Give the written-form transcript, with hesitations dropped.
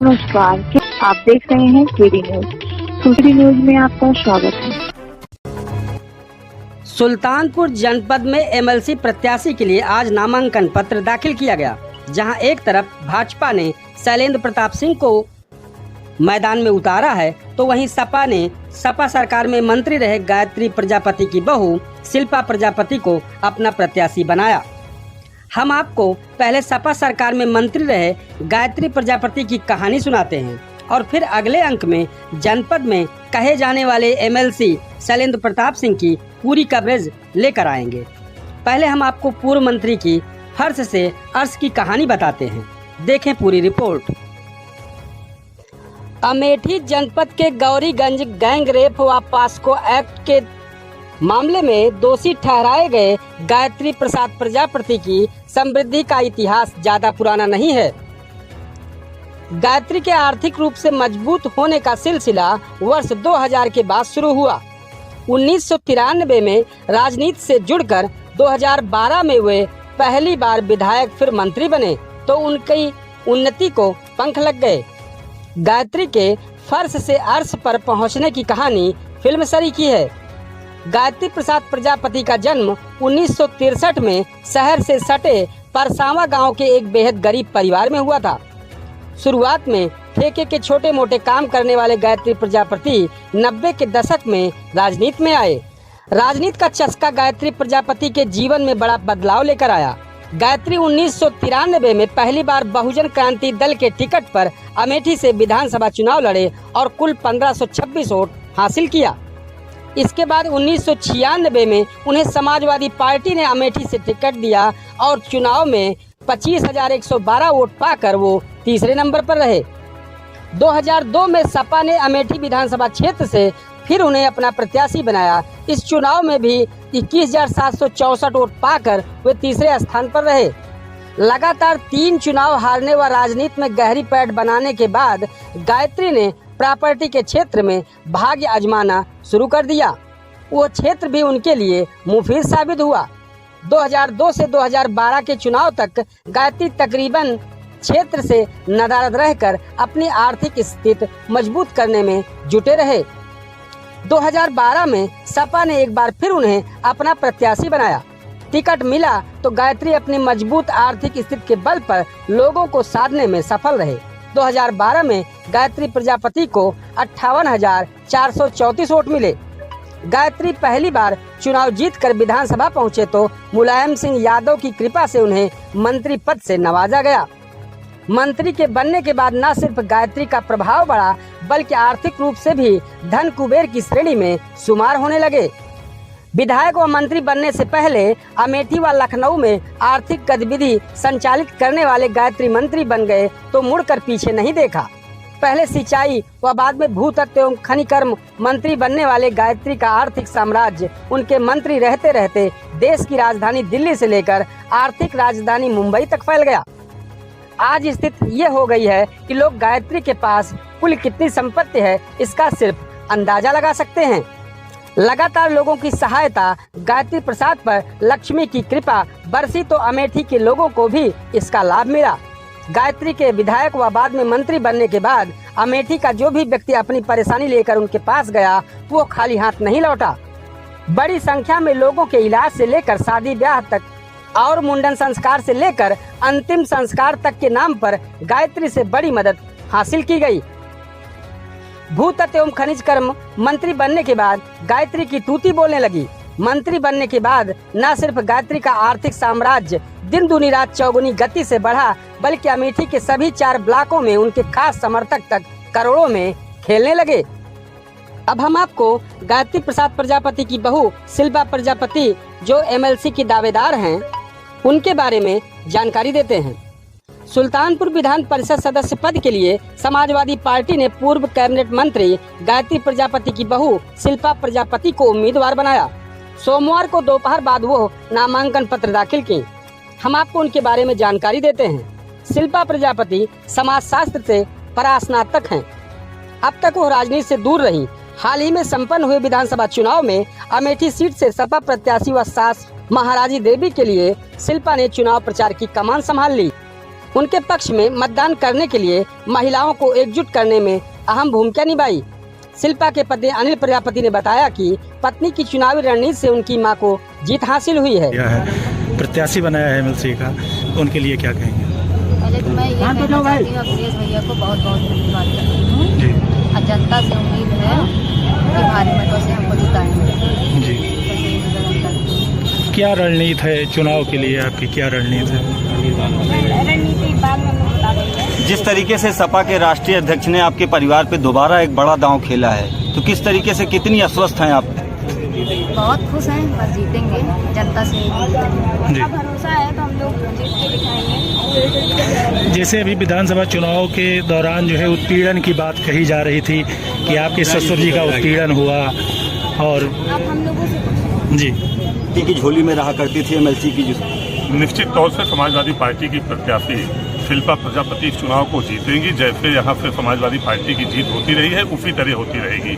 नमस्कार, आप देख रहे हैं केडी न्यूज। केडी न्यूज में आपका स्वागत है। सुल्तानपुर जनपद में एमएलसी प्रत्याशी के लिए आज नामांकन पत्र दाखिल किया गया, जहां एक तरफ भाजपा ने शैलेंद्र प्रताप सिंह को मैदान में उतारा है, तो वहीं सपा ने सपा सरकार में मंत्री रहे गायत्री प्रजापति की बहू शिल्पा प्रजापति को अपना प्रत्याशी बनाया। हम आपको पहले सपा सरकार में मंत्री रहे गायत्री प्रजापति की कहानी सुनाते हैं और फिर अगले अंक में जनपद में कहे जाने वाले एमएलसी शैलेंद्र प्रताप सिंह की पूरी कवरेज लेकर आएंगे। पहले हम आपको पूर्व मंत्री की फर्श से अर्श की कहानी बताते हैं, देखें पूरी रिपोर्ट। अमेठी जनपद के गौरीगंज गैंग रेप व पास्को एक्ट के मामले में दोषी ठहराए गए गायत्री प्रसाद प्रजापति की समृद्धि का इतिहास ज्यादा पुराना नहीं है। गायत्री के आर्थिक रूप से मजबूत होने का सिलसिला वर्ष 2000 के बाद शुरू हुआ। 1993 में राजनीति से जुड़कर 2012 में वे पहली बार विधायक फिर मंत्री बने, तो उनकी उन्नति को पंख लग गए। गायत्री के फर्श से अर्श पर पहुंचने की कहानी फिल्म सरी की है। गायत्री प्रसाद प्रजापति का जन्म 1963 में शहर से सटे परसावा गांव के एक बेहद गरीब परिवार में हुआ था। शुरुआत में ठेके के छोटे मोटे काम करने वाले गायत्री प्रजापति 90 के दशक में राजनीति में आए। राजनीति का चस्का गायत्री प्रजापति के जीवन में बड़ा बदलाव लेकर आया। गायत्री 1993 में पहली बार बहुजन क्रांति दल के टिकट पर अमेठी से विधानसभा चुनाव लड़े और कुल 1526 वोट हासिल किया। इसके बाद 1996 में उन्हें समाजवादी पार्टी ने अमेठी से टिकट दिया और चुनाव में 25,112 वोट पाकर वो तीसरे नंबर पर रहे। 2002 में सपा ने अमेठी विधानसभा क्षेत्र से फिर उन्हें अपना प्रत्याशी बनाया। इस चुनाव में भी 21,764 वोट पाकर वे तीसरे स्थान पर रहे। लगातार 3 चुनाव हारने व राजनीति में गहरी पैठ बनाने के बाद गायत्री ने प्रॉपर्टी के क्षेत्र में भाग्य आजमाना शुरू कर दिया। वो क्षेत्र भी उनके लिए मुफीद साबित हुआ। 2002 से 2012 के चुनाव तक गायत्री तकरीबन क्षेत्र से नदारद रहकर अपनी आर्थिक स्थिति मजबूत करने में जुटे रहे। 2012 में सपा ने एक बार फिर उन्हें अपना प्रत्याशी बनाया। टिकट मिला तो गायत्री अपनी मजबूत आर्थिक स्थिति के बल पर लोगों को साधने में सफल रहे। 2012 में गायत्री प्रजापति को 58,434 वोट मिले। गायत्री पहली बार चुनाव जीतकर विधानसभा पहुंचे तो मुलायम सिंह यादव की कृपा से उन्हें मंत्री पद से नवाजा गया। मंत्री के बनने के बाद न सिर्फ गायत्री का प्रभाव बढ़ा, बल्कि आर्थिक रूप से भी धन कुबेर की श्रेणी में शुमार होने लगे। विधायक व मंत्री बनने से पहले अमेठी व लखनऊ में आर्थिक गतिविधि संचालित करने वाले गायत्री मंत्री बन गए तो मुड़कर पीछे नहीं देखा। पहले सिंचाई व बाद में भूतत्व एवं खनिकर्म मंत्री बनने वाले गायत्री का आर्थिक साम्राज्य उनके मंत्री रहते रहते देश की राजधानी दिल्ली से लेकर आर्थिक राजधानी मुंबई तक फैल गया। आज स्थिति ये हो गई है कि लोग गायत्री के पास कुल कितनी संपत्ति है इसका सिर्फ अंदाजा लगा सकते हैं। लगातार लोगों की सहायता, गायत्री प्रसाद पर लक्ष्मी की कृपा बरसी तो अमेठी के लोगों को भी इसका लाभ मिला। गायत्री के विधायक व बाद में मंत्री बनने के बाद अमेठी का जो भी व्यक्ति अपनी परेशानी लेकर उनके पास गया वो खाली हाथ नहीं लौटा। बड़ी संख्या में लोगों के इलाज से लेकर शादी ब्याह तक और मुंडन संस्कार से लेकर अंतिम संस्कार तक के नाम पर गायत्री से बड़ी मदद हासिल की गई। भूतत्व एवं खनिज कर्म मंत्री बनने के बाद गायत्री की तूती बोलने लगी। मंत्री बनने के बाद न सिर्फ गायत्री का आर्थिक साम्राज्य दिन दूनी रात चौगुनी गति से बढ़ा, बल्कि अमेठी के सभी 4 ब्लॉकों में उनके खास समर्थक तक करोड़ों में खेलने लगे। अब हम आपको गायत्री प्रसाद प्रजापति की बहू शिल्पा प्रजापति जो एमएलसी की दावेदार हैं उनके बारे में जानकारी देते हैं। सुल्तानपुर विधान परिषद सदस्य पद के लिए समाजवादी पार्टी ने पूर्व कैबिनेट मंत्री गायत्री प्रजापति की बहू शिल्पा प्रजापति को उम्मीदवार बनाया। सोमवार को दोपहर बाद वो नामांकन पत्र दाखिल की। हम आपको उनके बारे में जानकारी देते हैं। शिल्पा प्रजापति समाजशास्त्र से परास्नातक हैं। अब तक वो राजनीति से दूर रही। हाल ही में संपन्न हुए विधानसभा चुनाव में अमेठी सीट से सपा प्रत्याशी व सास महाराजी देवी के लिए शिल्पा ने चुनाव प्रचार की कमान संभाल ली। उनके पक्ष में मतदान करने के लिए महिलाओं को एकजुट करने में अहम भूमिका निभाई। शिल्पा के पति अनिल प्रजापति ने बताया कि पत्नी की चुनावी रणनीति से उनकी मां को जीत हासिल हुई है। प्रत्याशी बनाया है एमएलसी का, उनके लिए क्या कहेंगे? पहले तो मैं ये कहना चाहती हूँ अखिलेश भैया को बहुत बहुत धन्यवाद करती हूँ और जनता से उम्मीद है कि भारी मतों से हमको जिताएंगे। जी, क्या रणनीति है चुनाव के लिए आपकी, क्या रणनीति है? रणनीति बाद में बता देंगे। जिस तरीके से सपा के राष्ट्रीय अध्यक्ष ने आपके परिवार पे दोबारा एक बड़ा दांव खेला है, तो किस तरीके से, कितनी आश्वस्त हैं आप? बहुत खुश हैं, बस जीतेंगे जनता से। जी, भरोसा है तो हम लोग जीत के दिखाएंगे। जैसे अभी विधानसभा चुनाव के दौरान जो है उत्पीड़न की बात कही जा रही थी कि आपके ससुर जी का उत्पीड़न हुआ, और अब हम लोगों से जी की झोली में रहा करती थी एमएलसी की। निश्चित तौर से समाजवादी पार्टी की प्रत्याशी शिल्पा प्रजापति इस चुनाव को जीतेंगी। जैसे यहाँ पे समाजवादी पार्टी की जीत होती रही है, उसी तरह होती रहेगी।